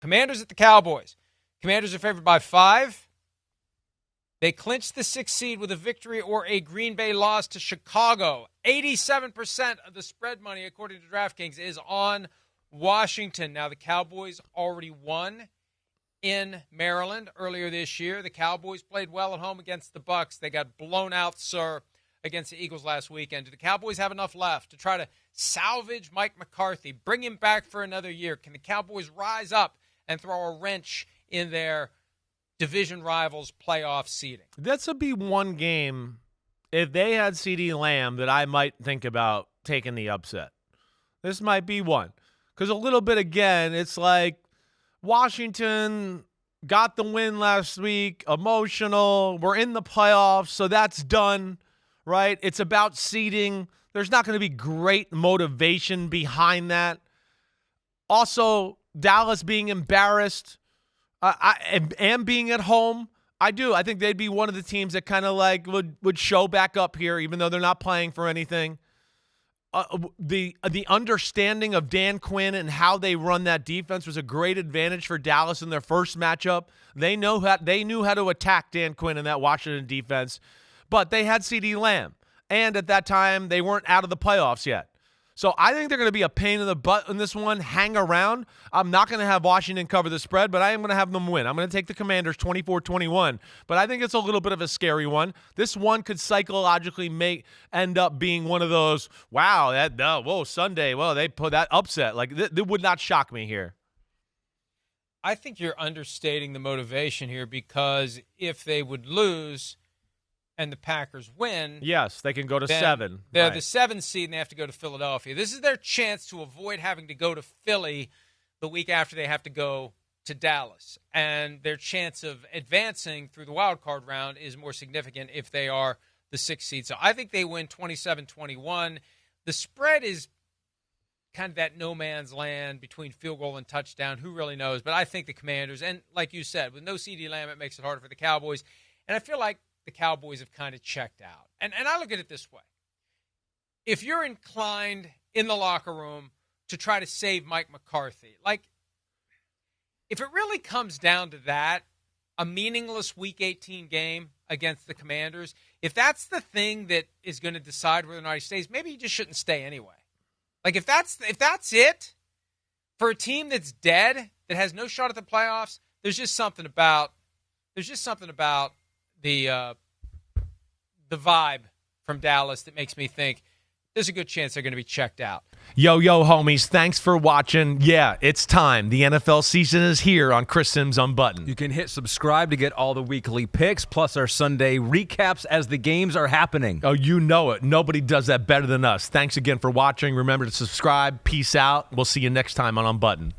Commanders at the Cowboys. Commanders are favored by 5. They clinched the 6th seed with a victory or a Green Bay loss to Chicago. 87% of the spread money, according to DraftKings, is on Washington. Now, the Cowboys already won in Maryland earlier this year. The Cowboys played well at home against the Bucs. They got blown out, sir, against the Eagles last weekend. Do the Cowboys have enough left to try to salvage Mike McCarthy, bring him back for another year? Can the Cowboys rise up and throw a wrench in their division rivals' playoff seeding? This would be one game, if they had CeeDee Lamb, that I might think about taking the upset. This might be one. Because a little bit, again, it's like Washington got the win last week, emotional, we're in the playoffs, so that's done, right? It's about seeding. There's not going to be great motivation behind that. Also, Dallas being embarrassed and being at home, I think they'd be one of the teams that kind of like would show back up here, even though they're not playing for anything. The understanding of Dan Quinn and how they run that defense was a great advantage for Dallas in their first matchup. They knew how to attack Dan Quinn in that Washington defense, but they had CeeDee Lamb, and at that time they weren't out of the playoffs yet. So I think they're going to be a pain in the butt in this one. Hang around. I'm not going to have Washington cover the spread, but I am going to have them win. I'm going to take the Commanders 24-21, but I think it's a little bit of a scary one. This one could psychologically end up being one of those, wow, Sunday, they put that upset. Like, that would not shock me here. I think you're understating the motivation here, because if they would lose and the Packers win, yes, they can go to 7. They're the 7th seed, and they have to go to Philadelphia. This is their chance to avoid having to go to Philly the week after they have to go to Dallas. And their chance of advancing through the wild card round is more significant if they are the 6th seed. So I think they win 27-21. The spread is kind of that no man's land between field goal and touchdown. Who really knows? But I think the Commanders, and like you said, with no CeeDee Lamb, it makes it harder for the Cowboys. And I feel like the Cowboys have kind of checked out. And I look at it this way. If you're inclined in the locker room to try to save Mike McCarthy, like, if it really comes down to that, a meaningless Week 18 game against the Commanders, if that's the thing that is going to decide whether or not he stays, maybe he just shouldn't stay anyway. Like, if that's it, for a team that's dead, that has no shot at the playoffs, there's just something about the vibe from Dallas that makes me think there's a good chance they're going to be checked out. Yo, homies, thanks for watching. Yeah, it's time. The NFL season is here on Chris Simms Unbuttoned. You can hit subscribe to get all the weekly picks, plus our Sunday recaps as the games are happening. Oh, you know it. Nobody does that better than us. Thanks again for watching. Remember to subscribe. Peace out. We'll see you next time on Unbuttoned.